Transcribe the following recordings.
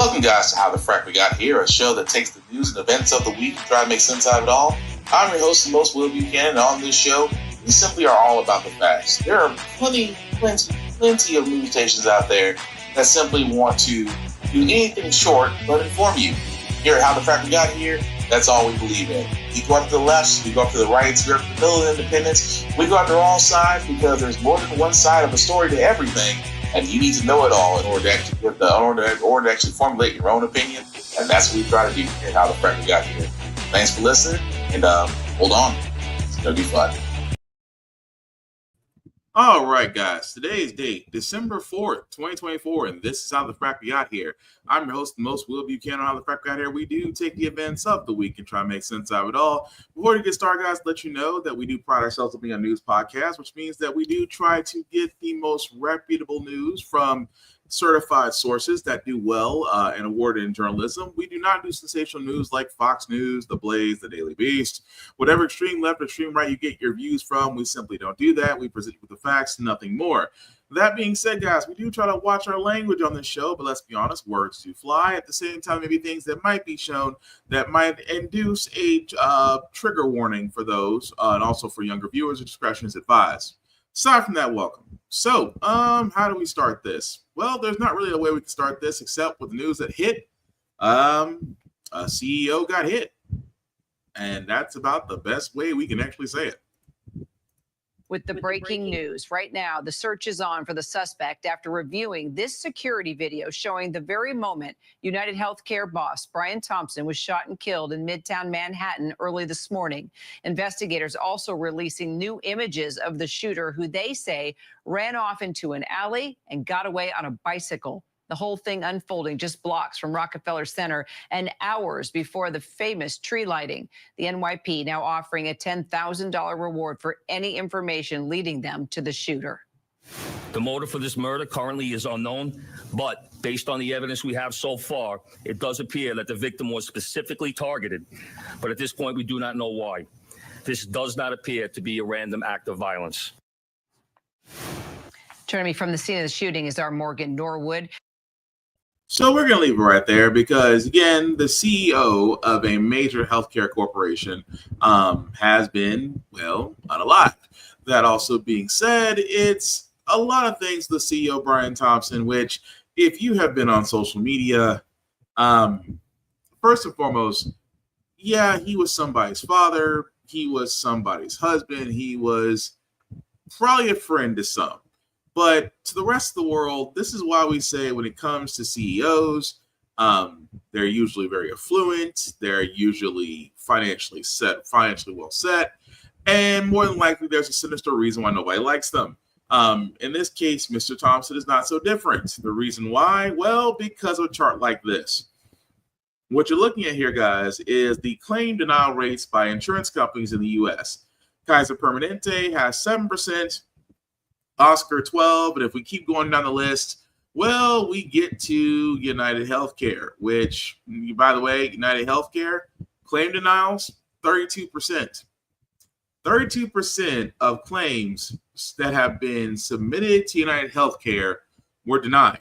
Welcome, guys, to How the Frack We Got Here, a show that takes the news and events of the week and try to make sense out of it all. I'm your host, the most Will Buchanan, and on this show, we simply are all about the facts. There are plenty of news stations out there that simply want to do anything short but inform you. Here at How the Frack We Got Here, that's all we believe in. We go up to the lefts, we go up to the rights, we go up to the middle of independence, we go after all sides because there's more than one side of a story to everything. And you need to know it all in order to actually formulate your own opinion. And that's what we try to do here at How the Frack We Got Here. Thanks for listening, and hold on. It's going to be fun. All right, guys. Today's date, December 4th, 2024, and this is How the Frack We Got Here. I'm your host, the most Will Buchanan. How the Frack We Got Here. We do take the events of the week and try to make sense out of it all. Before we get started, guys, let you know that we do pride ourselves on being a news podcast, which means that we do try to get the most reputable news from certified sources that do well and awarded in journalism. We do not do sensational news like Fox News, The Blaze, The Daily Beast. Whatever extreme left or extreme right you get your views from, we simply don't do that. We present you with the facts, nothing more. That being said, guys, we do try to watch our language on this show, but let's be honest, words do fly. At the same time, maybe things that might be shown that might induce a trigger warning for those, and also for younger viewers, discretion is advised. Aside from that, welcome. So, how do we start this? Well, there's not really a way we can start this except with the news that hit. A CEO got hit. And that's about the best way we can actually say it. With the breaking news right now, the search is on for the suspect after reviewing this security video showing the very moment United Healthcare boss Brian Thompson was shot and killed in Midtown Manhattan early this morning. Investigators also releasing new images of the shooter who they say ran off into an alley and got away on a bicycle. The whole thing unfolding just blocks from Rockefeller Center and hours before the famous tree lighting. The NYPD now offering a $10,000 reward for any information leading them to the shooter. The motive for this murder currently is unknown, but based on the evidence we have so far, it does appear that the victim was specifically targeted. But at this point, we do not know why. This does not appear to be a random act of violence. Joining me from the scene of the shooting is our Morgan Norwood. So we're going to leave it right there because, again, the CEO of a major healthcare corporation has been, well, unalived. That also being said, it's a lot of things the CEO, Brian Thompson, which if you have been on social media, first and foremost, yeah, he was somebody's father. He was somebody's husband. He was probably a friend to some. But to the rest of the world, this is why we say when it comes to CEOs, they're usually very affluent. They're usually financially well set. And more than likely, there's a sinister reason why nobody likes them. In this case, Mr. Thompson is not so different. The reason why? Well, because of a chart like this. What you're looking at here, guys, is the claim denial rates by insurance companies in the U.S. Kaiser Permanente has 7%. Oscar 12, and if we keep going down the list, well, we get to United Healthcare, which, by the way, United Healthcare claim denials, 32%. 32% of claims that have been submitted to United Healthcare were denied.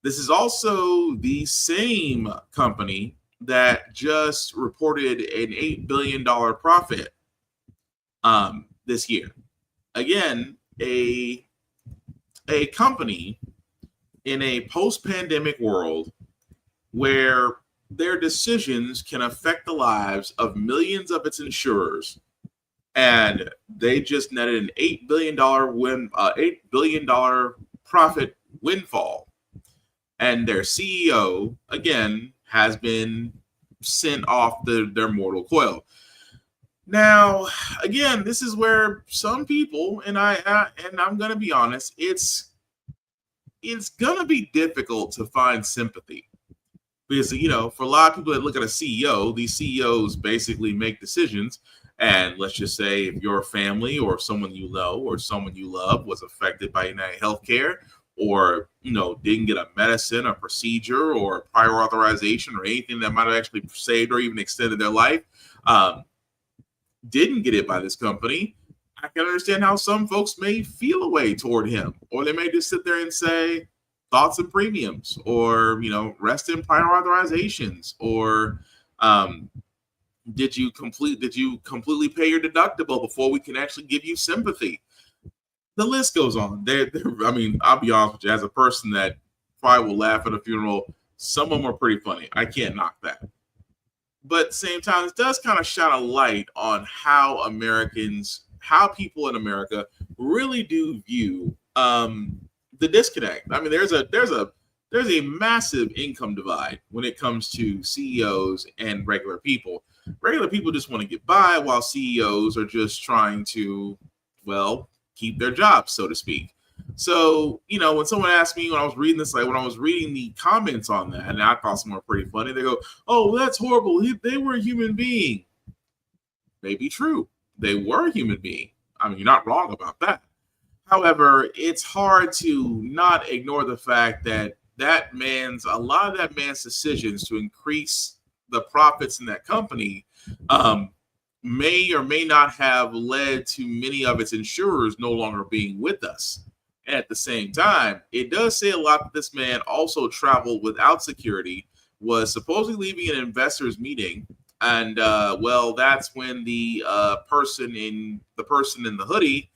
This is also the same company that just reported an $8 billion profit this year. Again, a company in a post-pandemic world where their decisions can affect the lives of millions of its insurers, and they just netted an $8 billion profit windfall, and their CEO again has been sent off their mortal coil. Now, again, this is where some people, and I'm going to be honest, it's going to be difficult to find sympathy because, for a lot of people that look at a CEO, these CEOs basically make decisions. And let's just say if your family or someone you know or someone you love was affected by United Healthcare or, didn't get a medicine, a procedure, or a prior authorization or anything that might have actually saved or even extended their life, didn't get it by this company, I can understand how some folks may feel a way toward him, or they may just sit there and say, thoughts and premiums, or rest in prior authorizations, or did you completely pay your deductible before we can actually give you sympathy? The list goes on. I mean, I'll be honest with you, as a person that probably will laugh at a funeral, some of them are pretty funny. I can't knock that. But at the same time, it does kind of shine a light on how people in America really do view the disconnect. I mean, there's a massive income divide when it comes to CEOs and regular people. Regular people just want to get by, while CEOs are just trying to, well, keep their jobs, so to speak. So, when someone asked me when I was reading this, like when I was reading the comments on that, and I thought some were pretty funny, they go, "Oh, that's horrible. They were a human being." Maybe true. They were a human being. I mean, you're not wrong about that. However, it's hard to not ignore the fact that a lot of that man's decisions to increase the profits in that company may or may not have led to many of its insurers no longer being with us. And at the same time, it does say a lot that this man also traveled without security, was supposedly leaving an investors meeting, and that's when the person in the hoodie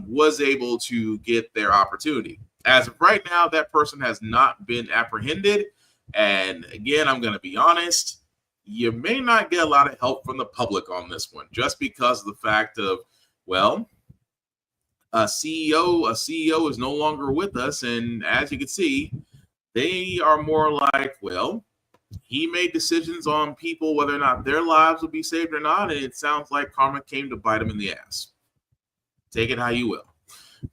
was able to get their opportunity. As of right now, that person has not been apprehended. And again, I'm going to be honest, you may not get a lot of help from the public on this one, just because of the fact of, well, a CEO is no longer with us. And as you can see, they are more like, well, he made decisions on people, whether or not their lives will be saved or not. And it sounds like karma came to bite him in the ass. Take it how you will.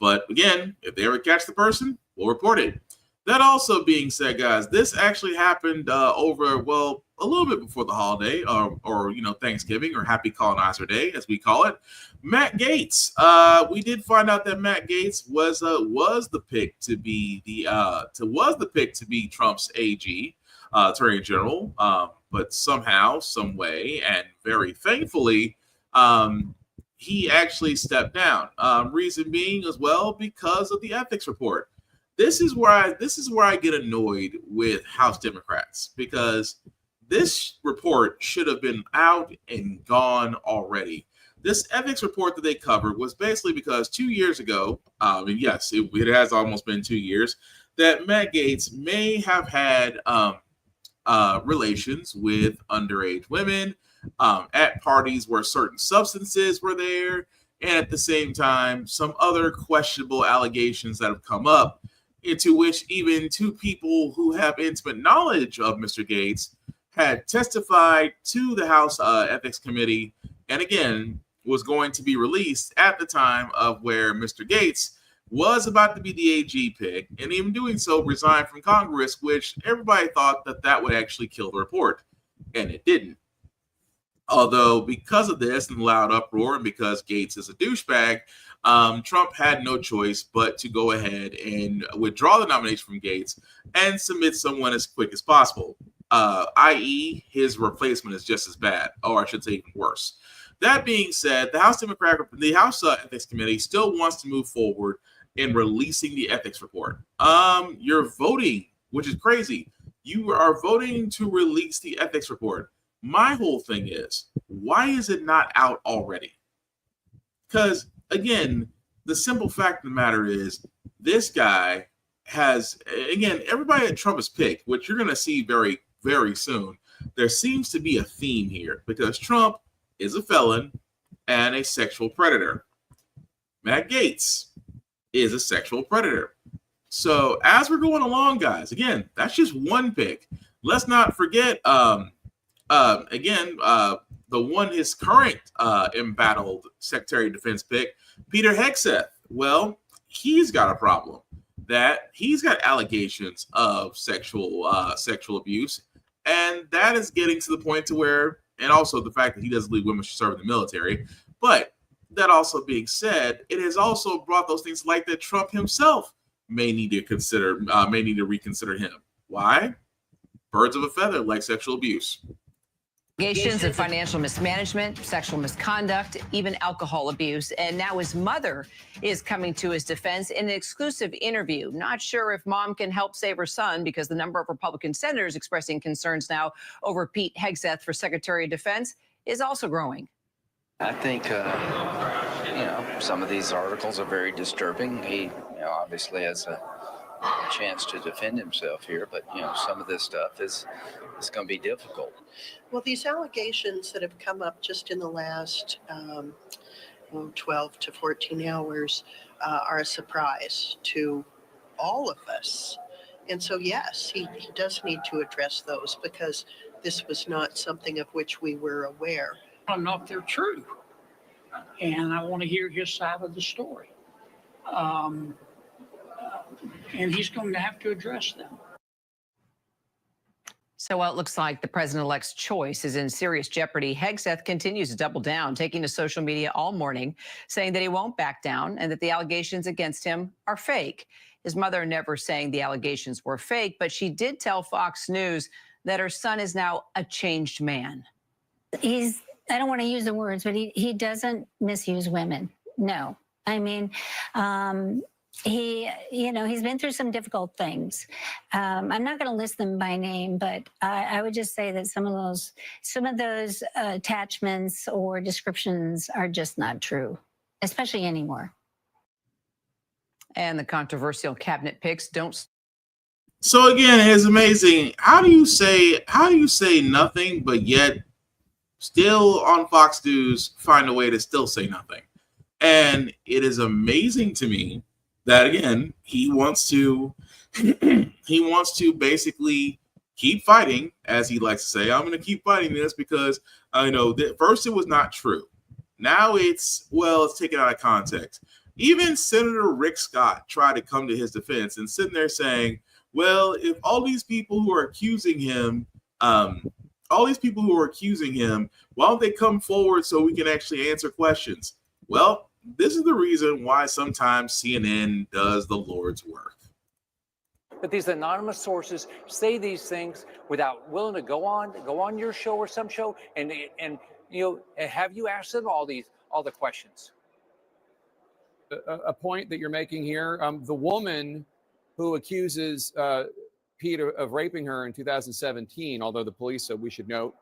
But again, if they ever catch the person, we'll report it. That also being said, guys, this actually happened over, well, a little bit before the holiday, or Thanksgiving, or Happy Colonizer Day, as we call it. Matt Gaetz. We did find out that Matt Gaetz was the pick to be Trump's AG, Attorney General. But somehow, some way, and very thankfully, he actually stepped down. Reason being, as well, because of the ethics report. This is where I get annoyed with House Democrats, because this report should have been out and gone already. This ethics report that they covered was basically because 2 years ago, and yes, it has almost been 2 years, that Matt Gaetz may have had relations with underage women at parties where certain substances were there, and at the same time, some other questionable allegations that have come up, into which even two people who have intimate knowledge of Mr. Gaetz had testified to the House Ethics Committee, and again, was going to be released at the time of where Mr. Gaetz was about to be the AG pick, and even doing so, resigned from Congress, which everybody thought that would actually kill the report, and it didn't. Although, because of this and loud uproar, and because Gaetz is a douchebag, Trump had no choice but to go ahead and withdraw the nomination from Gaetz and submit someone as quick as possible, i.e. his replacement is just as bad, or I should say even worse. That being said, the House Ethics Committee still wants to move forward in releasing the ethics report. You're voting, which is crazy. You are voting to release the ethics report. My whole thing is, why is it not out already? Because, again, the simple fact of the matter is, this guy has, again, everybody that Trump has picked, which you're going to see very, very soon, there seems to be a theme here, because Trump is a felon and a sexual predator. Matt Gaetz is a sexual predator. So as we're going along, guys, again, that's just one pick. Let's not forget, the one his current embattled Secretary of Defense pick, Peter Hegseth. Well, he's got a problem. That he's got allegations of sexual abuse, and that is getting to the point to where, and also the fact that he doesn't believe women should serve in the military. But that also being said, it has also brought those things like that Trump himself may need to reconsider him. Why? Birds of a feather like sexual abuse. Allegations of financial mismanagement, sexual misconduct, even alcohol abuse. And now his mother is coming to his defense in an exclusive interview. Not sure if mom can help save her son because the number of Republican senators expressing concerns now over Pete Hegseth for Secretary of Defense is also growing. I think, some of these articles are very disturbing. He, obviously has a chance to defend himself here, but, some of this stuff is going to be difficult. Well, these allegations that have come up just in the last 12 to 14 hours are a surprise to all of us. And so, yes, he does need to address those because this was not something of which we were aware. I don't know if they're true, and I want to hear his side of the story. And he's going to have to address them. So while it looks like the president-elect's choice is in serious jeopardy, Hegseth continues to double down, taking to social media all morning, saying that he won't back down and that the allegations against him are fake. His mother never saying the allegations were fake, but she did tell Fox News that her son is now a changed man. I don't want to use the words, but he doesn't misuse women. No. I mean, he's been through some difficult things. I'm not going to list them by name, but I would just say that some of those attachments or descriptions are just not true, especially anymore. And the controversial cabinet picks don't. So again, it's amazing. How do you say nothing, but yet still on Fox News find a way to still say nothing? And it is amazing to me that again he wants to basically keep fighting, as he likes to say. I'm going to keep fighting this because I know that first it was not true. Now it's taken out of context. Even Senator Rick Scott tried to come to his defense and sitting there saying, well, if all these people who are accusing him, why don't they come forward so we can actually answer questions? Well, this is the reason why sometimes CNN does the Lord's work. But these anonymous sources say these things without willing to go on your show or some show, and have you asked them all the questions? A point that you're making here, the woman who accuses Pete of raping her in 2017, although the police, so we should note,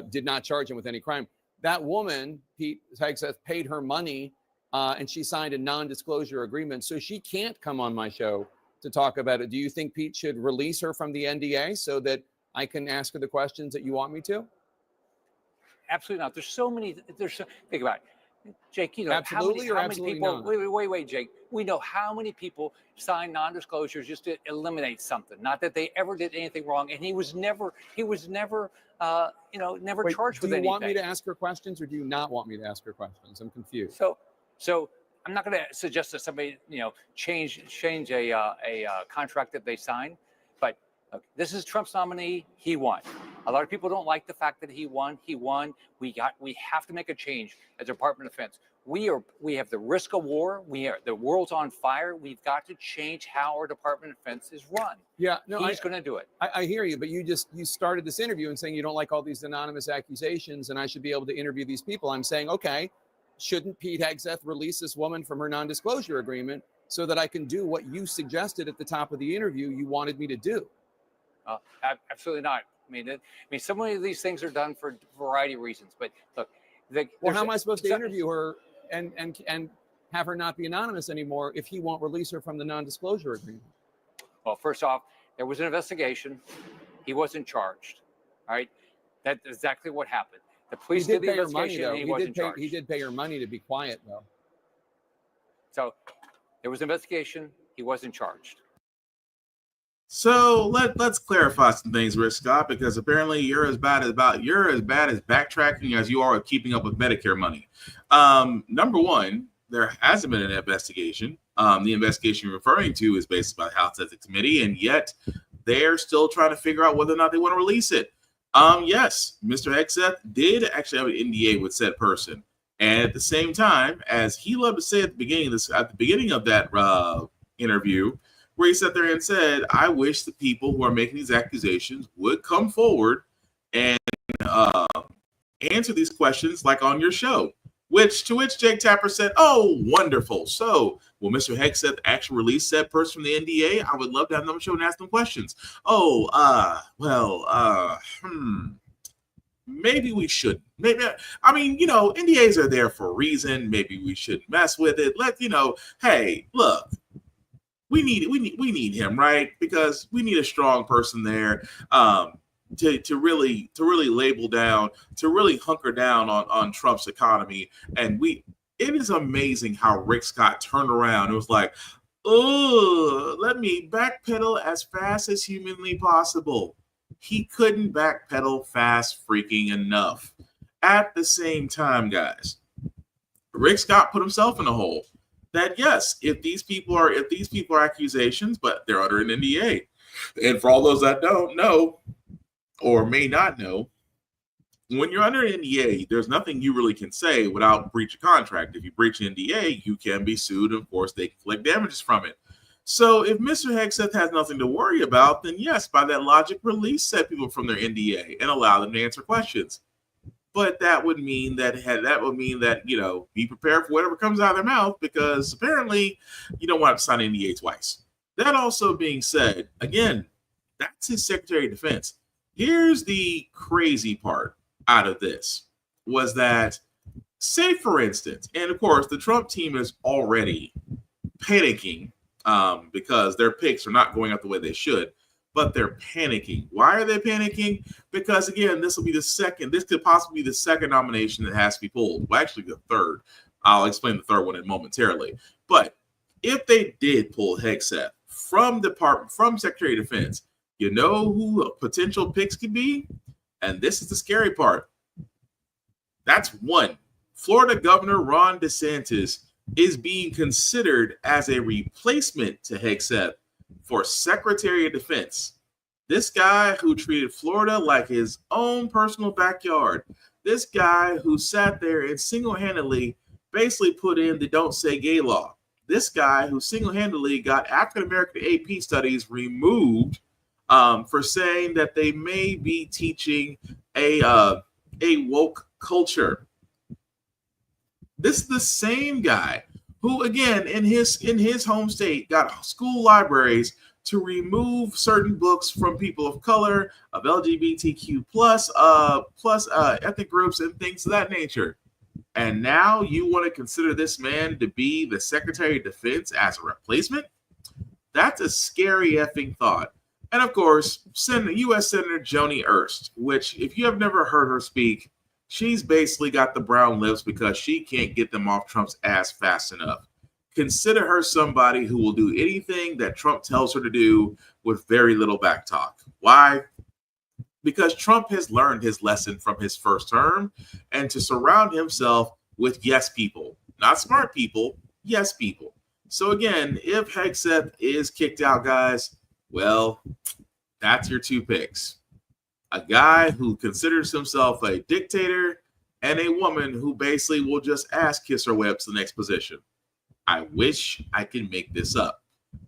did not charge him with any crime. That woman, Pete Hegseth, paid her money and she signed a non-disclosure agreement, so she can't come on my show to talk about it. Do you think Pete should release her from the NDA so that I can ask her the questions that you want me to? Absolutely not. Think about it. Jake, absolutely how many people, wait, Jake. We know how many people sign non-disclosures just to eliminate something. Not that they ever did anything wrong. And he was never charged with anything. Do you want me to ask her questions or do you not want me to ask her questions? I'm confused. So I'm not going to suggest that somebody, change a contract that they sign. But this is Trump's nominee. He won. A lot of people don't like the fact that he won. He won. We have to make a change as Department of Defense. We have the risk of war. The world's on fire. We've got to change how our Department of Defense is run. Yeah, no, he's going to do it. I hear you, but you started this interview and saying you don't like all these anonymous accusations, and I should be able to interview these people. I'm saying, okay, shouldn't Pete Hegseth release this woman from her non-disclosure agreement so that I can do what you suggested at the top of the interview you wanted me to do? Absolutely not. I mean, some of these things are done for a variety of reasons. But look, how am I supposed to interview her and have her not be anonymous anymore if he won't release her from the non-disclosure agreement? Well, first off, there was an investigation. He wasn't charged. All right, that's exactly what happened. The police did the investigation, and he wasn't charged. He did pay her money to be quiet, though. So there was an investigation. He wasn't charged. So let's clarify some things, Rick Scott, because apparently you're as bad as backtracking as you are with keeping up with Medicare money. Number one, there hasn't been an investigation. The investigation you're referring to is based by the House Ethics Committee, and yet they're still trying to figure out whether or not they want to release it. Yes, Mr. Hegseth did actually have an NDA with said person, and at the same time, as he loved to say at the beginning of that interview, where he sat there and said, I wish the people who are making these accusations would come forward and answer these questions like on your show. To which Jake Tapper said, "Oh, wonderful. So, will Mr. Hegseth actually release said person from the NDA? I would love to have them on the show and ask them questions." Maybe we should. Maybe, I mean, NDAs are there for a reason. Maybe we shouldn't mess with it. Hey, look, we need him, right? Because we need a strong person there. To really label down, to really hunker down on Trump's economy. And it is amazing how Rick Scott turned around. It was like, oh, let me backpedal as fast as humanly possible. He couldn't backpedal fast freaking enough. At the same time, guys, Rick Scott put himself in a hole. That yes, if these people are accusations, but they're under an NDA. And for all those that don't know, or may not know, when you're under an NDA, there's nothing you really can say without breach of contract. If you breach an NDA, you can be sued, and of course, they can collect damages from it. So if Mr. Hegseth has nothing to worry about, then yes, by that logic, release said people from their NDA and allow them to answer questions. But that would mean that be prepared for whatever comes out of their mouth, because apparently you don't want to sign an NDA twice. That also being said, again, that's his Secretary of Defense. Here's the crazy part out of this was that, say for instance, and of course the Trump team is already panicking because their picks are not going out the way they should, but they're panicking. Why are they panicking? Because again, this could possibly be the second nomination that has to be pulled. Well, actually the third. I'll explain the third one momentarily. But if they did pull Hegseth from Secretary of Defense, you know who potential picks could be? And this is the scary part. That's one. Florida Governor Ron DeSantis is being considered as a replacement to Hegseth for Secretary of Defense. This guy who treated Florida like his own personal backyard. This guy who sat there and single-handedly basically put in the Don't Say Gay law. This guy who single-handedly got African-American AP studies removed for saying that they may be teaching a woke culture. This is the same guy who, again, in his home state, got school libraries to remove certain books from people of color, of LGBTQ plus ethnic groups, and things of that nature. And now you want to consider this man to be the Secretary of Defense as a replacement? That's a scary effing thought. And of course, U.S. Senator Joni Ernst, which if you have never heard her speak, she's basically got the brown lips because she can't get them off Trump's ass fast enough. Consider her somebody who will do anything that Trump tells her to do with very little back talk. Why? Because Trump has learned his lesson from his first term, and to surround himself with yes people, not smart people, yes people. So again, if Hegseth is kicked out, guys, well, that's your two picks. A guy who considers himself a dictator and a woman who basically will just ass kiss her way up to the next position. I wish I could make this up.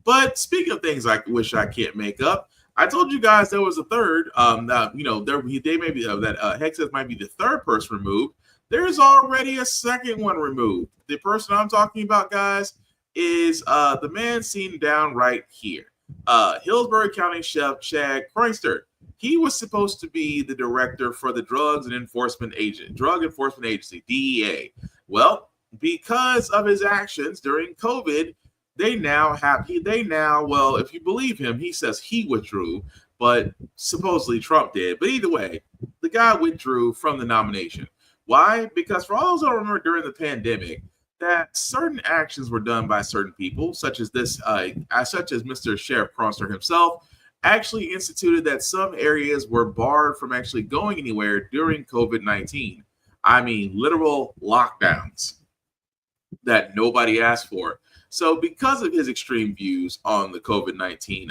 But speaking of things I wish I can't make up, I told you guys there was a third. Hegseth might be the third person removed. There's already a second one removed. The person I'm talking about, guys, is the man seen down right here. Hillsborough County Sheriff Chad Croyster. He was supposed to be the director for the Drug Enforcement Agency, DEA. Well, because of his actions during COVID, if you believe him, he says he withdrew, but supposedly Trump did. But either way, the guy withdrew from the nomination. Why? Because for all those who remember during the pandemic, that certain actions were done by certain people, such as Mr. Sheriff Cronster himself, actually instituted that some areas were barred from actually going anywhere during COVID-19. I mean, literal lockdowns that nobody asked for. So because of his extreme views on the COVID-19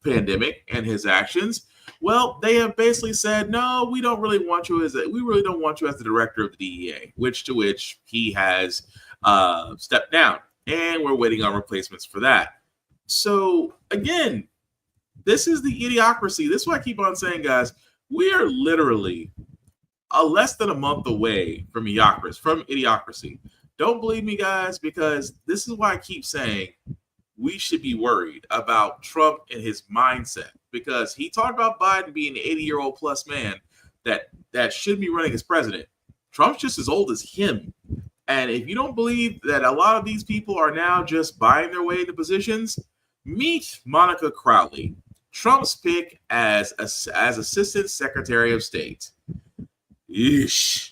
pandemic and his actions, well, they have basically said, no, we don't really want you as the director of the DEA, to which he has stepped down, and we're waiting on replacements for that. So again, This is the idiocracy. This is what I keep on saying, guys. We are literally less than a month away from idiocracy. Don't believe me, guys, because this is why I keep saying we should be worried about Trump and his mindset, because he talked about Biden being an 80-year-old plus man that should be running as president. Trump's just as old as him. And if you don't believe that a lot of these people are now just buying their way into positions, meet Monica Crowley, Trump's pick as Assistant Secretary of State. Yeesh.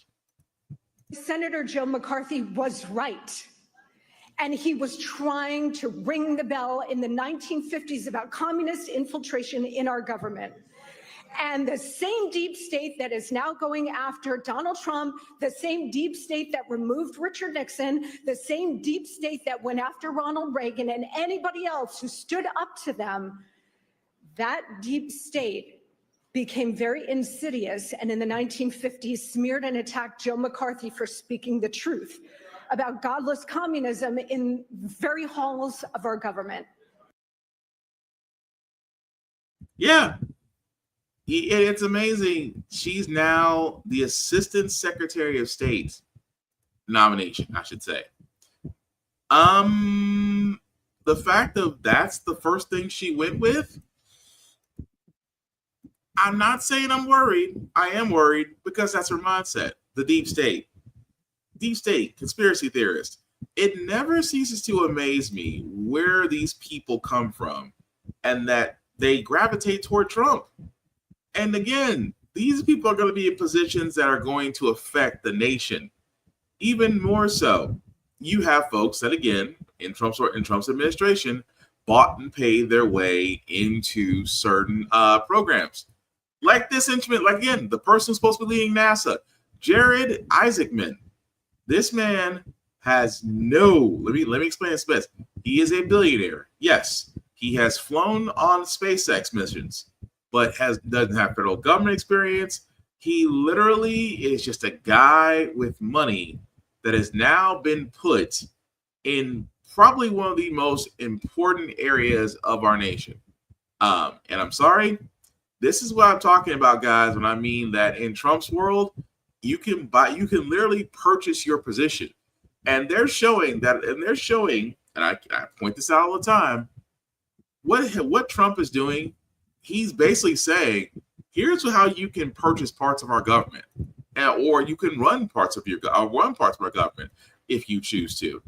Senator Joe McCarthy was right. And he was trying to ring the bell in the 1950s about communist infiltration in our government. And the same deep state that is now going after Donald Trump, the same deep state that removed Richard Nixon, the same deep state that went after Ronald Reagan and anybody else who stood up to them, that deep state became very insidious, and in the 1950s smeared and attacked Joe McCarthy for speaking the truth about godless communism in very halls of our government. Yeah. It's amazing. She's now the Assistant Secretary of State nomination, I should say. The fact of that's the first thing she went with, I'm not saying I'm worried. I am worried because that's her mindset. The deep state, conspiracy theorist. It never ceases to amaze me where these people come from and that they gravitate toward Trump. And again, these people are going to be in positions that are going to affect the nation. Even more so, you have folks that, again, in Trump's administration, bought and paid their way into certain programs. Like this instrument, like again, the person supposed to be leading NASA, Jared Isaacman. This man has let me explain this best. He is a billionaire. Yes, he has flown on SpaceX missions, but doesn't have federal government experience. He literally is just a guy with money that has now been put in probably one of the most important areas of our nation. And I'm sorry, this is what I'm talking about, guys, when I mean that in Trump's world, you can literally purchase your position. And they're showing, and I point this out all the time, what Trump is doing, he's basically saying, here's how you can purchase parts of our government, or you can run parts of our government if you choose to.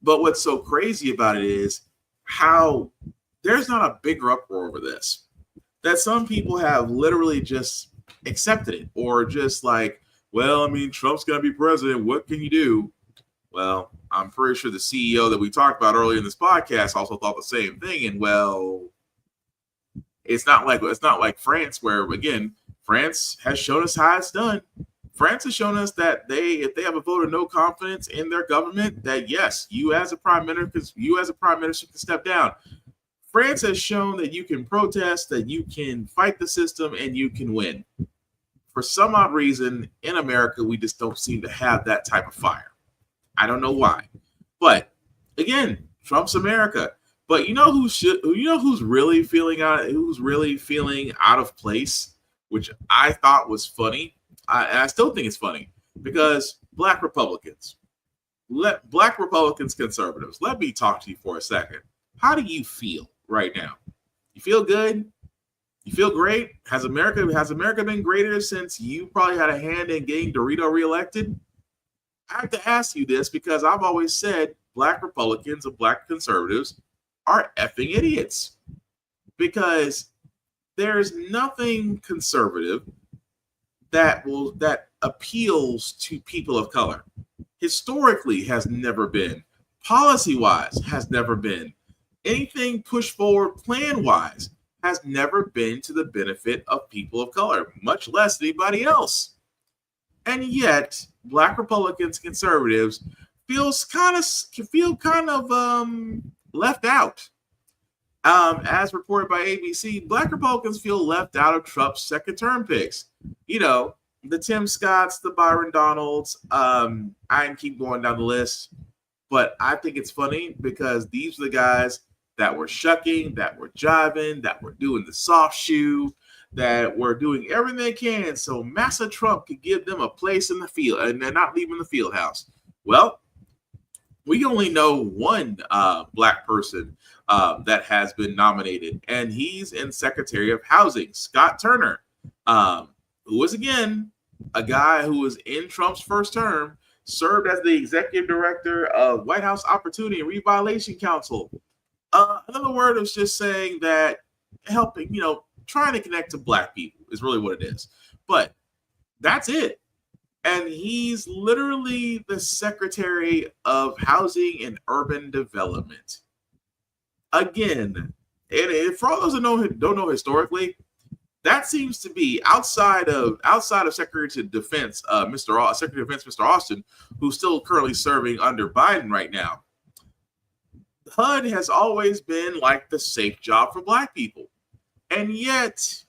But what's so crazy about it is how there's not a bigger uproar over this, that some people have literally just accepted it, or just like, well, I mean, Trump's going to be president. What can you do? Well, I'm pretty sure the CEO that we talked about earlier in this podcast also thought the same thing. And well, it's not like France, where again, France has shown us how it's done. France has shown us that if they have a vote of no confidence in their government, that yes, you as a prime minister can step down. France has shown that you can protest, that you can fight the system, and you can win. For some odd reason, in America, we just don't seem to have that type of fire. I don't know why. But again, Trump's America. But you know who's really feeling out of place, which I thought was funny. I still think it's funny, because Black Republicans, conservatives. Let me talk to you for a second. How do you feel right now? You feel good? You feel great? Has America been greater since you probably had a hand in getting Dorito reelected? I have to ask you this because I've always said Black Republicans and Black conservatives are effing idiots, because there's nothing conservative that appeals to people of color. Historically has never been. Policy-wise has never been. Anything pushed forward plan-wise has never been to the benefit of people of color, much less anybody else. And yet, Black Republicans, conservatives feel kind of left out. As reported by ABC, Black Republicans feel left out of Trump's second term picks. You know, the Tim Scotts, the Byron Donalds. I can keep going down the list, but I think it's funny because these are the guys that were shucking, that were jiving, that were doing the soft shoe, that were doing everything they can so Massa Trump could give them a place in the field and they're not leaving the field house. Well, we only know one black person that has been nominated, and he's in Secretary of Housing, Scott Turner, who was, again, a guy who was in Trump's first term, served as the executive director of White House Opportunity and Reviolation Council. Another word is just saying that helping, trying to connect to black people is really what it is. But that's it. And he's literally the Secretary of Housing and Urban Development. Again, and for all those who don't know historically, that seems to be outside of Secretary of Defense, Secretary of Defense, Mr. Austin, who's still currently serving under Biden right now. HUD has always been like the safe job for black people. And yet,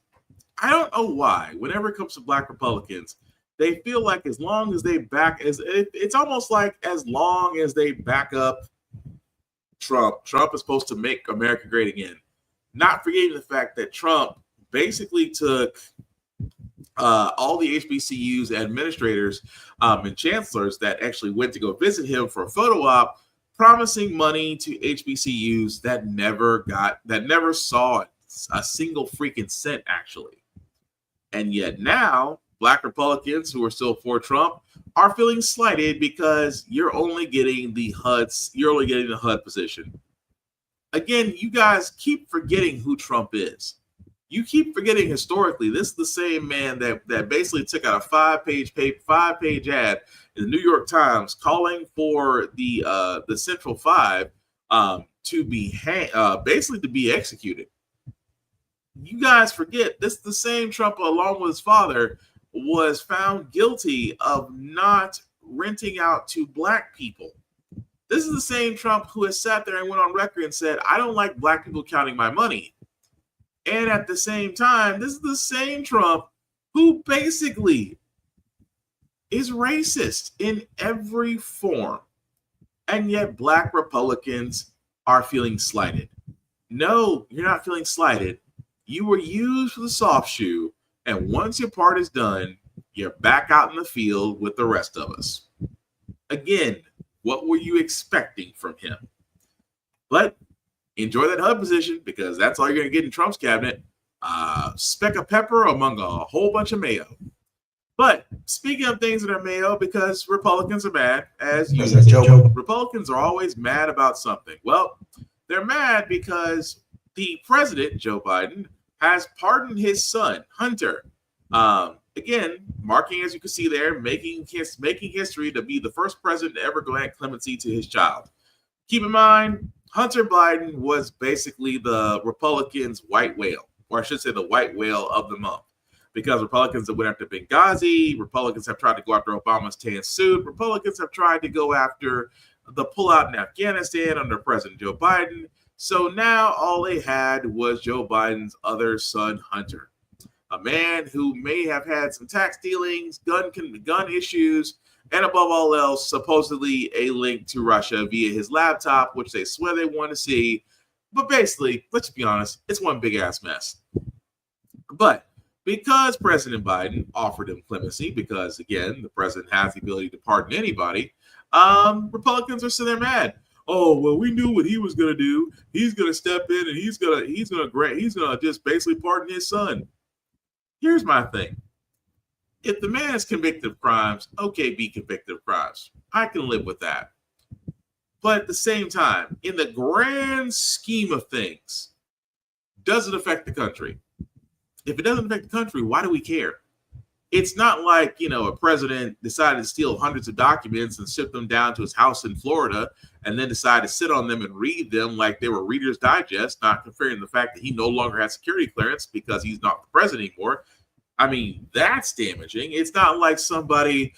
I don't know why, whenever it comes to black Republicans, they feel like as long as they it's almost like as long as they back up Trump is supposed to make America great again. Not forgetting the fact that Trump basically took all the HBCUs administrators and chancellors that actually went to go visit him for a photo op, promising money to HBCUs that never saw a single freaking cent, actually. And yet now, black Republicans who are still for Trump are feeling slighted because you're only getting the HUD position. Again, you guys keep forgetting who Trump is. You keep forgetting historically, this is the same man that basically took out a five-page ad in the New York Times calling for the Central Five to be basically to be executed. You guys forget this is the same Trump, along with his father, was found guilty of not renting out to black people. This is the same Trump who has sat there and went on record and said, I don't like black people counting my money. And at the same time, this is the same Trump who basically is racist in every form. And yet black Republicans are feeling slighted. No, you're not feeling slighted. You were used for the soft shoe. And once your part is done, you're back out in the field with the rest of us. Again, what were you expecting from him? But enjoy that HUD position, because that's all you're going to get in Trump's cabinet. Speck of pepper among a whole bunch of mayo. But speaking of things that are mayo, because Republicans are mad, as usual. Republicans are always mad about something. Well, they're mad because the president, Joe Biden, has pardoned his son, Hunter. Again, marking, as you can see there, making history to be the first president to ever grant clemency to his child. Keep in mind, Hunter Biden was basically the Republicans' white whale, or I should say the white whale of the month, because Republicans have went after Benghazi, Republicans have tried to go after Obama's tan suit, Republicans have tried to go after the pullout in Afghanistan under President Joe Biden. So now all they had was Joe Biden's other son, Hunter, a man who may have had some tax dealings, gun issues, and above all else, supposedly a link to Russia via his laptop, which they swear they want to see. But basically, let's be honest, it's one big ass mess. But because President Biden offered him clemency, because again, the president has the ability to pardon anybody, Republicans are still there mad. Oh, well, we knew what he was going to do. He's going to step in and he's going to just basically pardon his son. Here's my thing. If the man is convicted of crimes, okay, be convicted of crimes. I can live with that. But at the same time, in the grand scheme of things, does it affect the country? If it doesn't affect the country, why do we care? It's not like, a president decided to steal hundreds of documents and ship them down to his house in Florida and then decided to sit on them and read them like they were Reader's Digest, not considering the fact that he no longer has security clearance because he's not the president anymore. I mean, that's damaging. It's not like somebody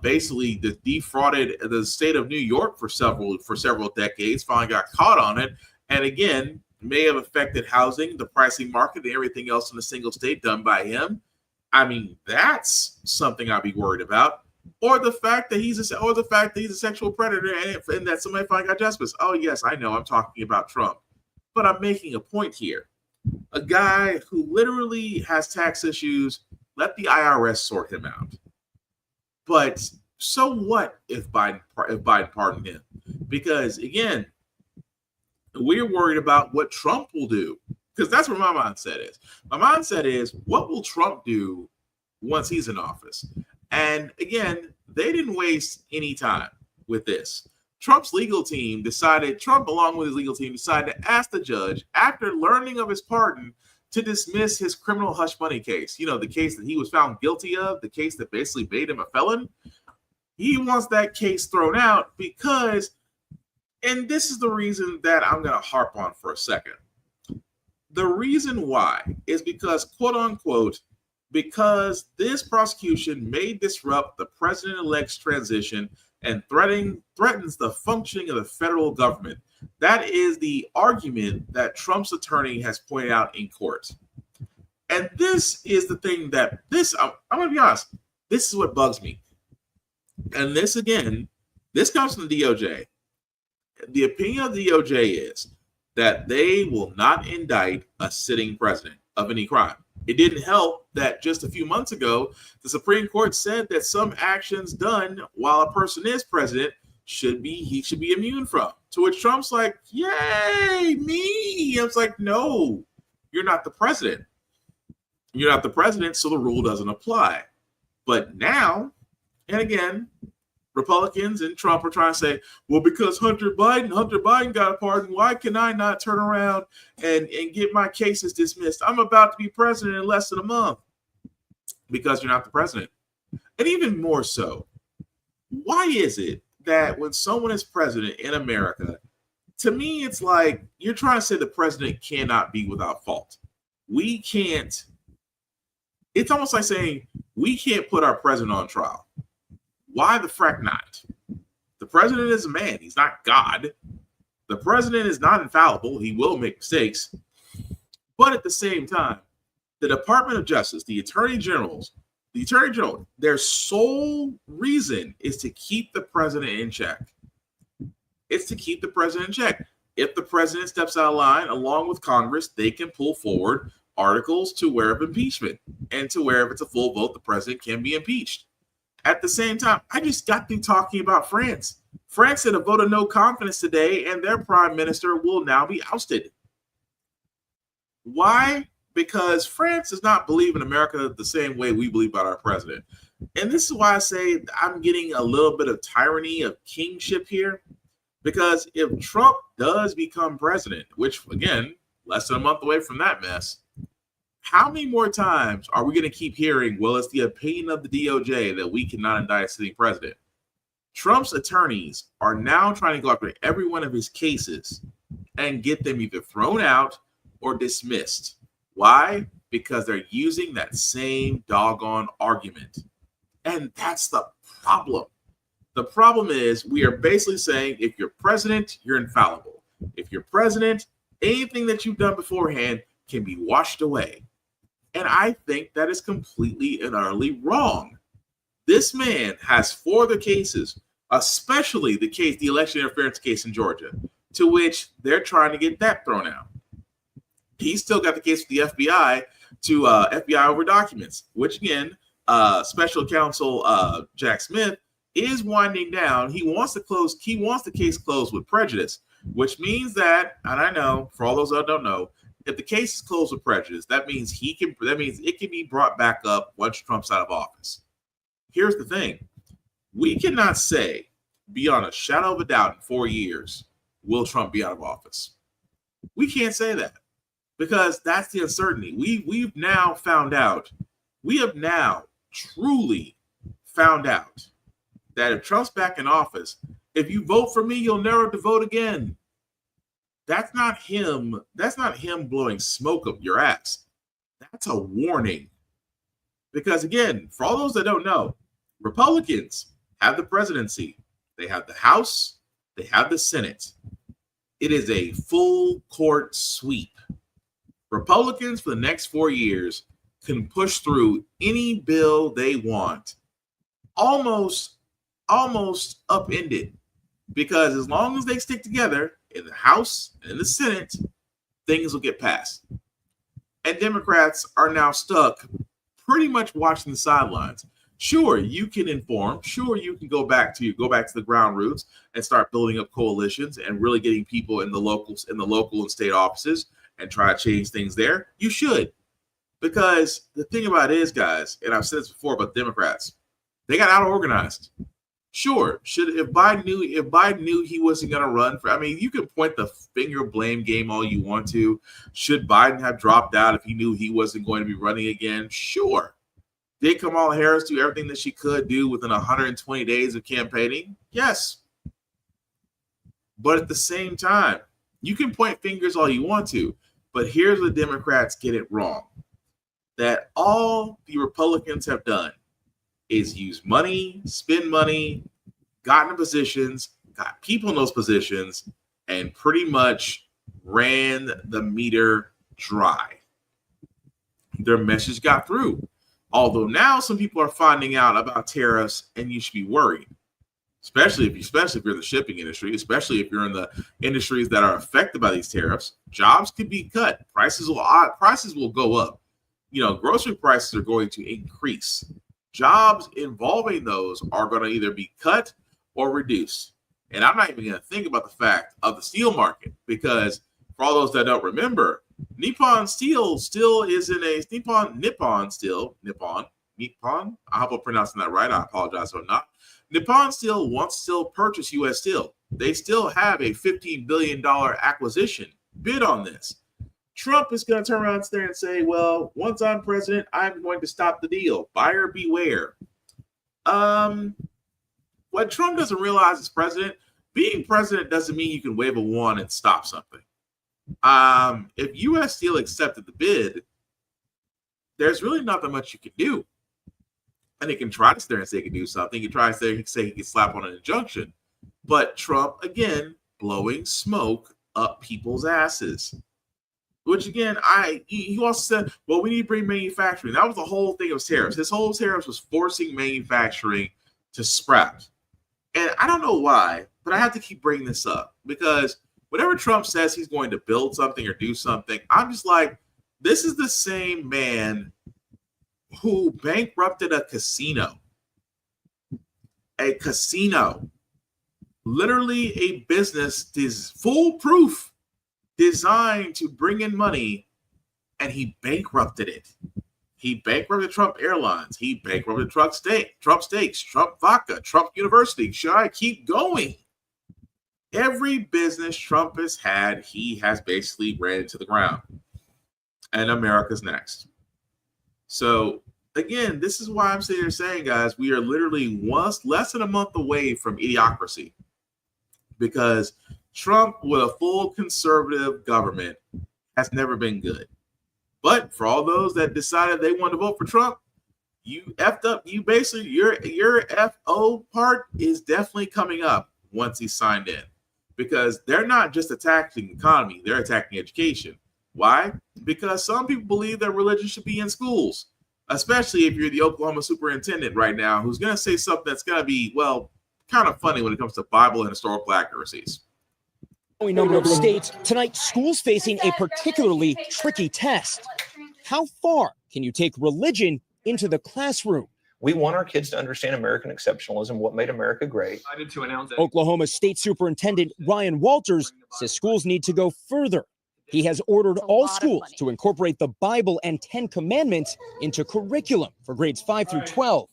basically defrauded the state of New York for several decades, finally got caught on it, and again, may have affected housing, the pricing market, and everything else in a single state done by him. I mean, that's something I'd be worried about. Or the fact that he's a sexual predator and that somebody finally got justice. Oh, yes, I know. I'm talking about Trump. but I'm making a point here. A guy who literally has tax issues, let the IRS sort him out. But so what if Biden pardoned him? Because again, we're worried about what Trump will do, because that's where my mindset is. My mindset is, what will Trump do once he's in office? And again, they didn't waste any time with this. Trump, along with his legal team, decided to ask the judge, after learning of his pardon, to dismiss his criminal hush money case. You know, the case that he was found guilty of, the case that basically made him a felon. He wants that case thrown out because, and this is the reason that I'm going to harp on for a second. The reason why is because, quote unquote, because this prosecution may disrupt the president-elect's transition and threatens the functioning of the federal government. That is the argument that Trump's attorney has pointed out in court. And this is the thing that I'm going to be honest, this is what bugs me. And this, again, this comes from the DOJ. The opinion of the DOJ is that they will not indict a sitting president of any crime. It didn't help that just a few months ago, the Supreme Court said that some actions done while a person is president he should be immune from. To which Trump's like, yay, me. I was like, no, you're not the president. You're not the president, so the rule doesn't apply. But now, and again, Republicans and Trump are trying to say, well, because Hunter Biden got a pardon, why can I not turn around and get my cases dismissed? I'm about to be president in less than a month. Because you're not the president. And even more so, why is it that when someone is president in America, to me, it's like you're trying to say the president cannot be without fault. We can't. It's almost like saying we can't put our president on trial. Why the frack not? The president is a man. He's not God. The president is not infallible. He will make mistakes. But at the same time, the Department of Justice, the Attorney General, their sole reason is to keep the president in check. It's to keep the president in check. If the president steps out of line, along with Congress, they can pull forward articles to where of impeachment, and to where if it's a full vote, the president can be impeached. At the same time, I just got through talking about France. France had a vote of no confidence today, and their prime minister will now be ousted. Why? Because France does not believe in America the same way we believe about our president. And this is why I say I'm getting a little bit of tyranny of kingship here. Because if Trump does become president, which, again, less than a month away from that mess, how many more times are we going to keep hearing, well, it's the opinion of the DOJ that we cannot indict a sitting president? Trump's attorneys are now trying to go after every one of his cases and get them either thrown out or dismissed. Why? Because they're using that same doggone argument. And that's the problem. The problem is we are basically saying if you're president, you're infallible. If you're president, anything that you've done beforehand can be washed away. And I think that is completely and utterly wrong. This man has 4 other cases, especially the election interference case in Georgia, to which they're trying to get that thrown out. He's still got the case with the FBI to FBI over documents, which again, Special Counsel Jack Smith is winding down. He wants the case closed with prejudice, which means that, and I know for all those that don't know, if the case is closed with prejudice, that means it can be brought back up once Trump's out of office. Here's the thing. We cannot say beyond a shadow of a doubt in 4 years, will Trump be out of office? We can't say that because that's the uncertainty. We've now found out, we have now truly found out that if Trump's back in office, if you vote for me, you'll never have to vote again. That's not him. That's not him blowing smoke up your ass. That's a warning. Because again, for all those that don't know, Republicans have the presidency. They have the House. They have the Senate. It is a full court sweep. Republicans for the next 4 years can push through any bill they want. Almost upended. Because as long as they stick together in the House and in the Senate, things will get passed. And Democrats are now stuck pretty much watching the sidelines. Sure, you can inform. Sure, you can go back to the ground roots and start building up coalitions and really getting people in the local and state offices and try to change things there. You should. Because the thing about it is, guys, and I've said this before about Democrats, they got out organized. Sure, if Biden knew he wasn't going to run for, I mean, you can point the finger blame game all you want to. Should Biden have dropped out if he knew he wasn't going to be running again? Sure. Did Kamala Harris do everything that she could do within 120 days of campaigning? Yes. But at the same time, you can point fingers all you want to, but here's where the Democrats get it wrong. That all the Republicans have done is use money, spend money, got in positions, got people in those positions, and pretty much ran the meter dry. Their message got through. Although now some people are finding out about tariffs, and you should be worried, especially if you're in the shipping industry, especially if you're in the industries that are affected by these tariffs. Jobs could be cut. Prices will go up. Grocery prices are going to increase. Jobs involving those are going to either be cut or reduced. And I'm not even going to think about the fact of the steel market, because for all those that don't remember, Nippon Steel still is in a Nippon. I hope I'm pronouncing that right. I apologize if I'm not. Nippon Steel wants to still purchase U.S. Steel. They still have a $15 billion acquisition bid on this. Trump is going to turn around there and say, well, once I'm president, I'm going to stop the deal. Buyer beware. What Trump doesn't realize as president, being president doesn't mean you can wave a wand and stop something. If U.S. Steel accepted the bid, there's really not that much you can do. And they can try to stare and say he can do something. He can try to say he can slap on an injunction. But Trump, again, blowing smoke up people's asses. Which again, he also said, well, we need to bring manufacturing. That was the whole thing of tariffs. His whole tariffs was forcing manufacturing to sprout. And I don't know why, but I have to keep bringing this up, because whenever Trump says he's going to build something or do something, I'm just like, this is the same man who bankrupted a casino. A casino. Literally a business is foolproof, designed to bring in money, and he bankrupted it. He bankrupted Trump Airlines. He bankrupted Trump Steaks, Trump Vodka, Trump University. Should I keep going? Every business Trump has had, he has basically ran into the ground. And America's next. So, again, this is why I'm sitting here saying, guys, we are literally less than a month away from idiocracy. Because Trump with a full conservative government has never been good. But for all those that decided they want to vote for Trump, you effed up. You basically, your FO part is definitely coming up once he's signed in. Because they're not just attacking the economy, they're attacking education. Why? Because some people believe that religion should be in schools, especially if you're the Oklahoma superintendent right now, who's going to say something that's going to be, well, kind of funny when it comes to Bible and historical accuracies. Number of states tonight, schools facing a particularly tricky test. How far can you take religion into the classroom? We want our kids to understand American exceptionalism, what made America great. Oklahoma State Superintendent Ryan Walters says schools need to go further. He has ordered all schools to incorporate the Bible and 10 Commandments into curriculum for grades 5 through 12.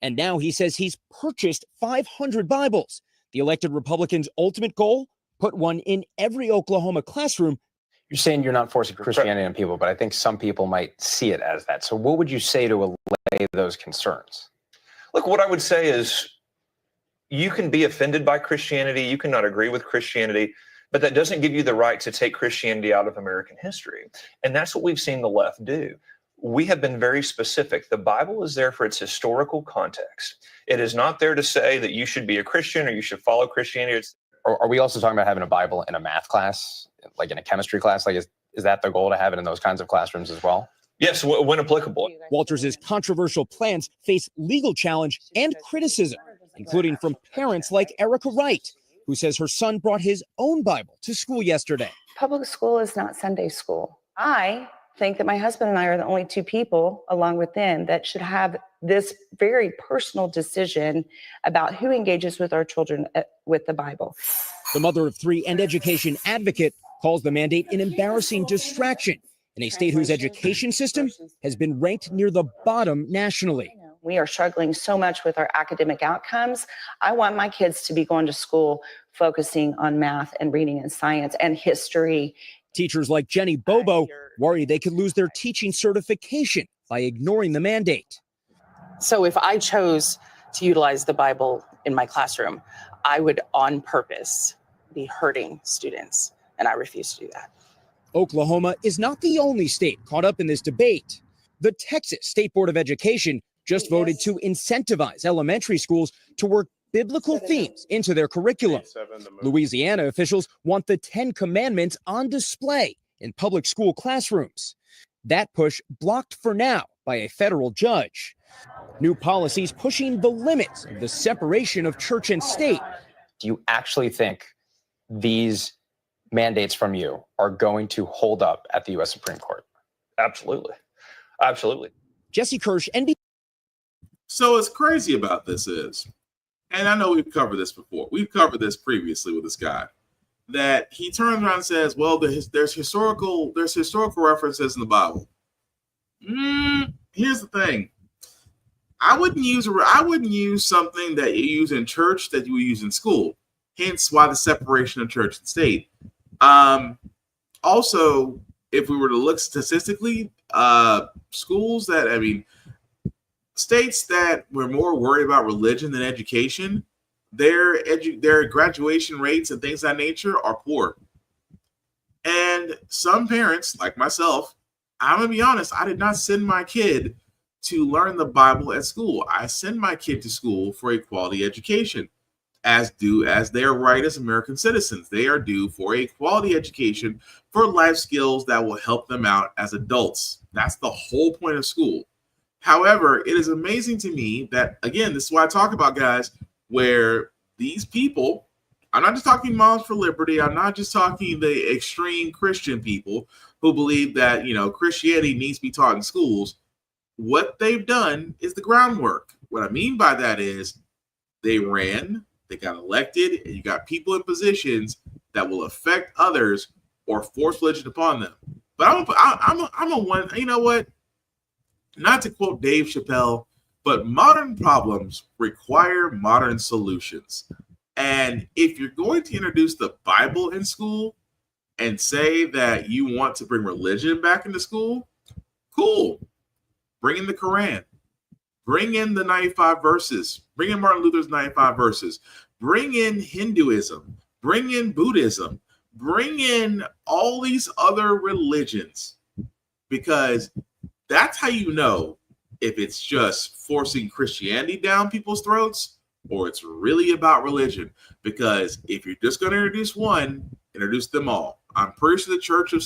And now he says he's purchased 500 Bibles. The elected Republican's ultimate goal? Put one in every Oklahoma classroom. You're saying you're not forcing Christianity on people, but I think some people might see it as that. So what would you say to allay those concerns? Look, what I would say is you can be offended by Christianity. You can not agree with Christianity, but that doesn't give you the right to take Christianity out of American history. And that's what we've seen the left do. We have been very specific. The Bible is there for its historical context. It is not there to say that you should be a Christian or you should follow Christianity. Are we also talking about having a Bible in a math class, like in a chemistry class? Like, is that the goal, to have it in those kinds of classrooms as well? Yes, when applicable. Walters' controversial plans face legal challenge and criticism, including from parents like Erica Wright, who says her son brought his own Bible to school yesterday. Public school is not Sunday school. I think that my husband and I are the only two people, along with them, that should have this very personal decision about who engages with our children with the Bible. The mother of three and education advocate calls the mandate an embarrassing distraction in a state whose education system has been ranked near the bottom nationally. We are struggling so much with our academic outcomes. I want my kids to be going to school focusing on math and reading and science and history. Teachers like Jenny Bobo worry they could lose their teaching certification by ignoring the mandate. So if I chose to utilize the Bible in my classroom, I would on purpose be hurting students, and I refuse to do that. Oklahoma is not the only state caught up in this debate. The Texas State Board of Education just voted to incentivize elementary schools to work biblical themes into their curriculum. Louisiana officials want the 10 Commandments on display in public school classrooms. That push blocked for now by a federal judge. New policies pushing the limits of the separation of church and state. Do you actually think these mandates from you are going to hold up at the U.S. Supreme Court? Absolutely. Absolutely. Jesse Kirsch, NBC. So what's crazy about this is, and I know we've covered this before. We've covered this previously with this guy, that he turns around and says, well, there's historical references in the Bible. Here's the thing. I wouldn't use something that you use in church that you would use in school. Hence why the separation of church and state. Also, if we were to look statistically, states that were more worried about religion than education, their graduation rates and things of that nature are poor. And some parents, like myself, I'm gonna be honest, I did not send my kid to learn the Bible at school. I send my kid to school for a quality education, as they are right as American citizens. They are due for a quality education for life skills that will help them out as adults. That's the whole point of school. However, it is amazing to me that, again, this is why I talk about, guys, where these people, I'm not just talking Moms for Liberty, I'm not just talking the extreme Christian people who believe that, Christianity needs to be taught in schools. What they've done is the groundwork. What I mean by that is they ran, they got elected, and you got people in positions that will affect others or force religion upon them. But I'm a one, you know what? Not to quote Dave Chappelle, but modern problems require modern solutions. And if you're going to introduce the Bible in school and say that you want to bring religion back into school, cool. Bring in the Quran. Bring in the 95 verses. Bring in Martin Luther's 95 verses. Bring in Hinduism. Bring in Buddhism. Bring in all these other religions, because that's how you know if it's just forcing Christianity down people's throats or it's really about religion. Because if you're just going to introduce one, introduce them all. I'm pretty sure the Church of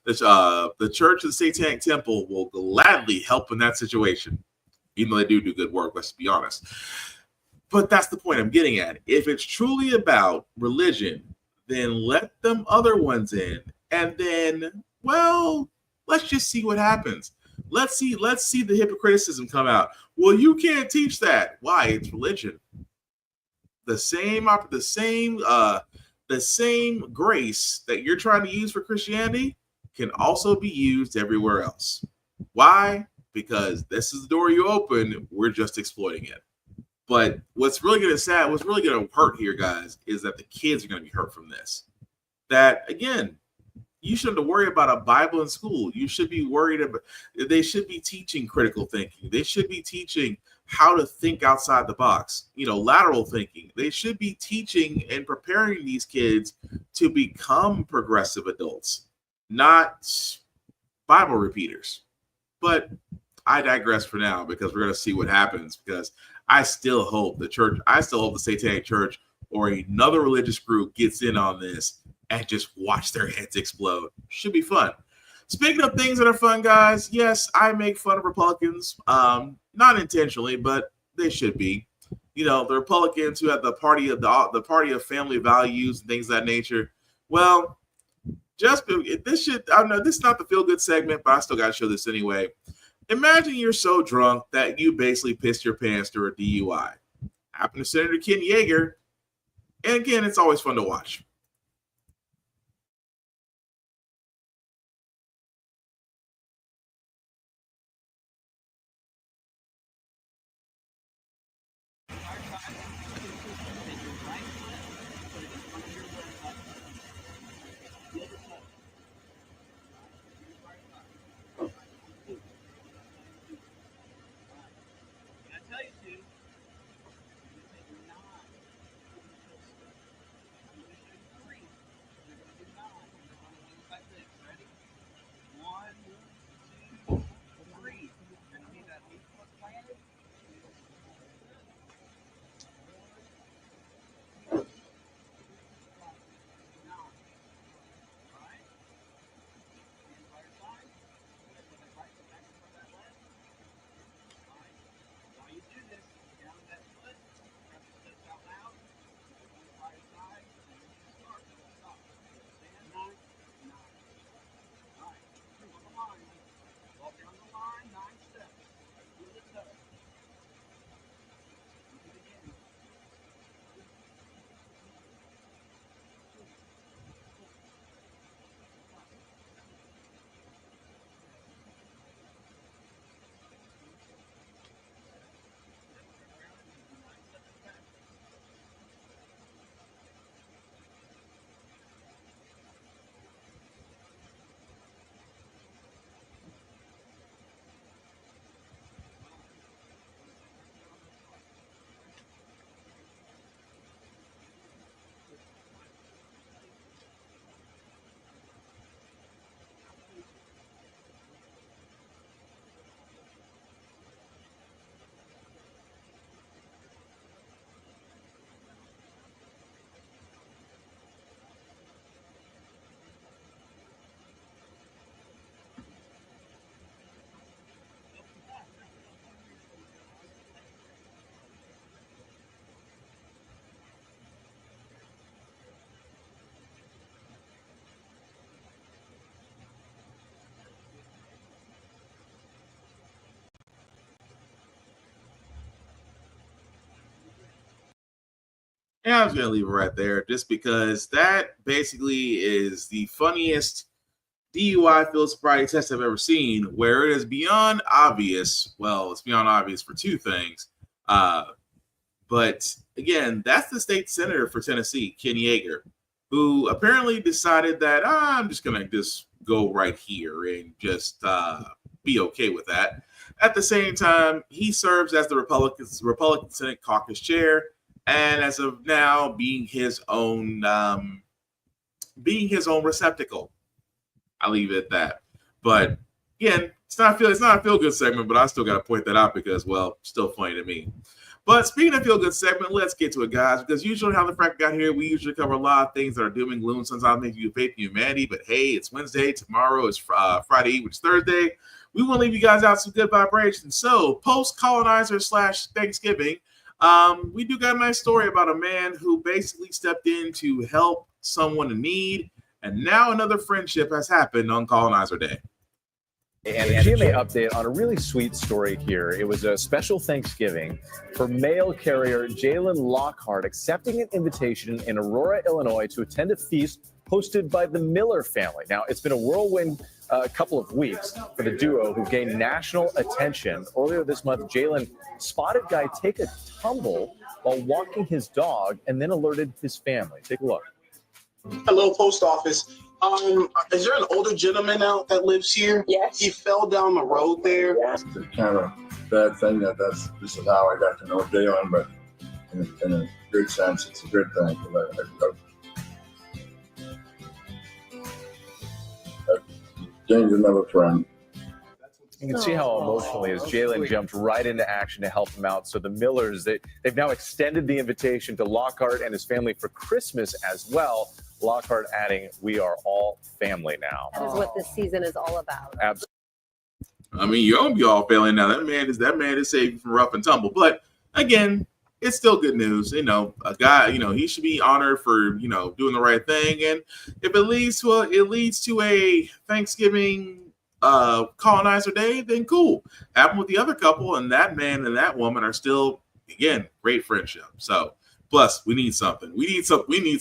the Satanic Temple will gladly help in that situation, even though they do good work. Let's be honest. But that's the point I'm getting at. If it's truly about religion, then let them other ones in, and then, well, let's just see what happens. Let's see the hypocriticism come out. Well, you can't teach that. Why? It's religion. The same grace that you're trying to use for Christianity can also be used everywhere else. Why? Because this is the door you open. We're just exploiting it. But what's really going to hurt here, guys, is that the kids are going to be hurt from this. That, again, you shouldn't have to worry about a Bible in school. You should be worried about, they should be teaching critical thinking. They should be teaching how to think outside the box, lateral thinking. They should be teaching and preparing these kids to become progressive adults, not Bible repeaters. But I digress for now, because we're going to see what happens, because I still hope the Satanic Church or another religious group gets in on this and just watch their heads explode. Should be fun. Speaking of things that are fun, guys, yes, I make fun of Republicans, not intentionally, but they should be. The Republicans who have the party of family values and things of that nature. Well, this should, I know this is not the feel good segment, but I still got to show this anyway. Imagine you're so drunk that you basically pissed your pants through a DUI. Happened to Senator Ken Yeager. And again, it's always fun to watch. And I was going to leave it right there just because that basically is the funniest DUI field sobriety test I've ever seen, where it is beyond obvious. Well, it's beyond obvious for two things. But again, that's the state senator for Tennessee, Ken Yeager, who apparently decided that I'm just going to just go right here and just be okay with that. At the same time, he serves as the Republican Senate caucus chair, and as of now, being his own receptacle. I'll leave it at that. But again, it's not a feel good segment, but I still got to point that out because, well, still funny to me. But speaking of feel good segment, let's get to it, guys. Because usually, how the Frack got here, we usually cover a lot of things that are doom and gloom. Sometimes make you faith in humanity. But hey, it's Wednesday. Tomorrow is Friday, which is Thursday. We want to leave you guys out some good vibrations. So, post-colonizer / Thanksgiving, we do got a nice story about a man who basically stepped in to help someone in need. And now another friendship has happened on Colonizer Day. And a GMA update on a really sweet story here. It was a special Thanksgiving for mail carrier Jalen Lockhart accepting an invitation in Aurora, Illinois to attend a feast hosted by the Miller family. Now, it's been a whirlwind couple of weeks for the duo who gained national attention. Earlier this month, Jalen spotted guy take a tumble while walking his dog and then alerted his family. Take a look. Hello, post office. Is there an older gentleman out that lives here? Yes. He fell down the road there. It's kind of a bad thing this is how I got to know Jalen, but in a good sense, it's a good thing. James is another friend. You can see how emotionally as Jalen jumped right into action to help him out. So the Millers, they've now extended the invitation to Lockhart and his family for Christmas as well. Lockhart adding, "We are all family now." That is what this season is all about. Absolutely. I mean, you don't be all family now. That man is saved from rough and tumble. But again, it's still good news. You know, a guy, you know, he should be honored for, you know, doing the right thing. And if it leads to a Thanksgiving colonizer day, then cool. Happened with the other couple, and that man and that woman are still, again, great friendship. So plus we need something. We need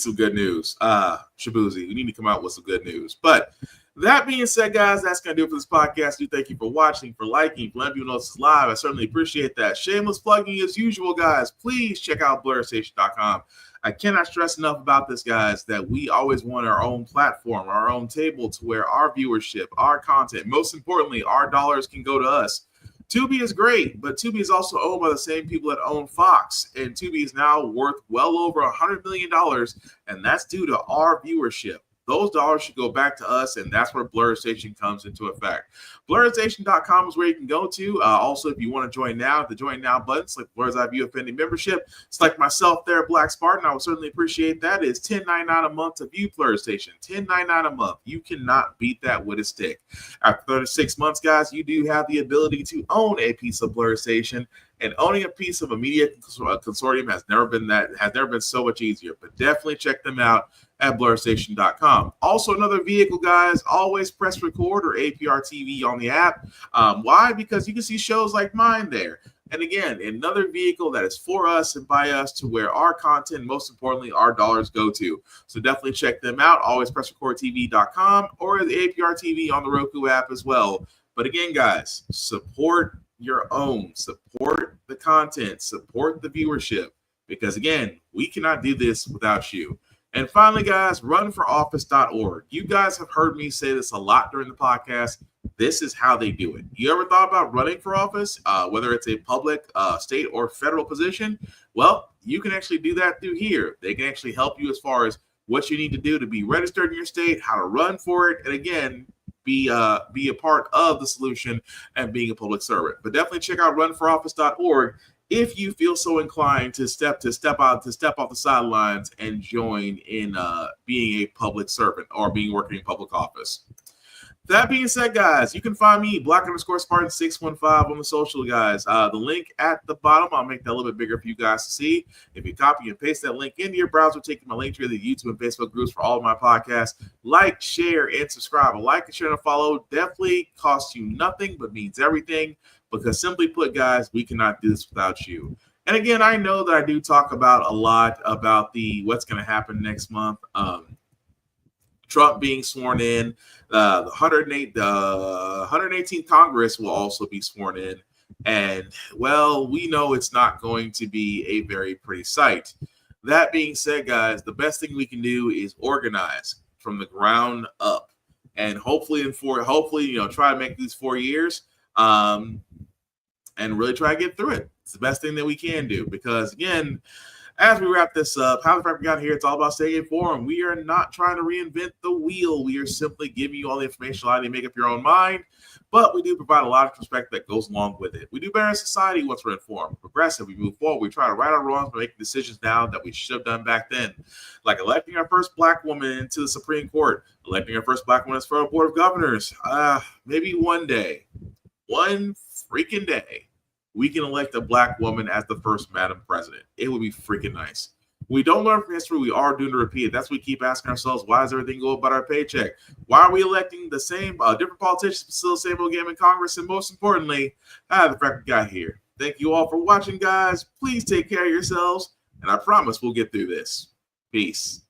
some good news. Shabuzi, we need to come out with some good news. But that being said, guys, that's going to do it for this podcast. Do thank you for watching, for liking, for letting me know this is live. I certainly appreciate that. Shameless plugging as usual, guys. Please check out blurrstation.com. I cannot stress enough about this, guys, that we always want our own platform, our own table to where our viewership, our content, most importantly, our dollars can go to us. Tubi is great, but Tubi is also owned by the same people that own Fox, and Tubi is now worth well over $100 million, and that's due to our viewership. Those dollars should go back to us, and that's where Blur Station comes into effect. BlurStation.com is where you can go to. Also, if you want to join now, the Join Now button, select Blur's Eye View Offending Membership. Select myself there, Black Spartan. I would certainly appreciate that. It's $10.99 a month to view Blur Station. $10.99 a month. You cannot beat that with a stick. After 36 months, guys, you do have the ability to own a piece of Blur Station. And owning a piece of a media consortium has never been so much easier. But definitely check them out at blurstation.com. Also, another vehicle, guys, always press record or APR TV on the app. Why? Because you can see shows like mine there. And again, another vehicle that is for us and by us to where our content, most importantly, our dollars go to. So definitely check them out. Always pressrecordtv.com or the APR TV on the Roku app as well. But again, guys, support your own, support the content, support the viewership, because again, we cannot do this without you. And finally, guys, runforoffice.org. You guys have heard me say this a lot during the podcast. This is how they do it. You ever thought about running for office, whether it's a public, state, or federal position? Well, you can actually do that through here. They can actually help you as far as what you need to do to be registered in your state, how to run for it, and again, be a part of the solution and being a public servant. But definitely check out runforoffice.org if you feel so inclined to step off the sidelines and join in being a public servant or working in public office. That being said, guys, you can find me, Black_Spartan615 on the social, guys. The link at the bottom, I'll make that a little bit bigger for you guys to see. If you copy and paste that link into your browser, taking my link to the YouTube and Facebook groups for all of my podcasts. Like, share, and subscribe. A like, and share, and a follow definitely costs you nothing, but means everything. Because simply put, guys, we cannot do this without you. And again, I know that I do talk about a lot about what's going to happen next month. Trump being sworn in, the 118th Congress will also be sworn in. And, well, we know it's not going to be a very pretty sight. That being said, guys, the best thing we can do is organize from the ground up. And hopefully, try to make these 4 years and really try to get through it. It's the best thing that we can do because, again, as we wrap this up, how the Frack We Got Here, it's all about staying informed. We are not trying to reinvent the wheel. We are simply giving you all the information allowing you to make up your own mind, but we do provide a lot of perspective that goes along with it. We do better in society once we're informed, progressive. We move forward. We try to right our wrongs by making decisions now that we should have done back then, like electing our first Black woman into the Supreme Court, electing our first Black woman as Federal Board of Governors. Maybe one day, one freaking day, we can elect a Black woman as the first Madam President. It would be freaking nice. We don't learn from history. We are doomed to repeat it. That's what we keep asking ourselves. Why does everything go about our paycheck? Why are we electing the same, different politicians, but still the same old game in Congress? And most importantly, the Frack We Got Here. Thank you all for watching, guys. Please take care of yourselves. And I promise we'll get through this. Peace.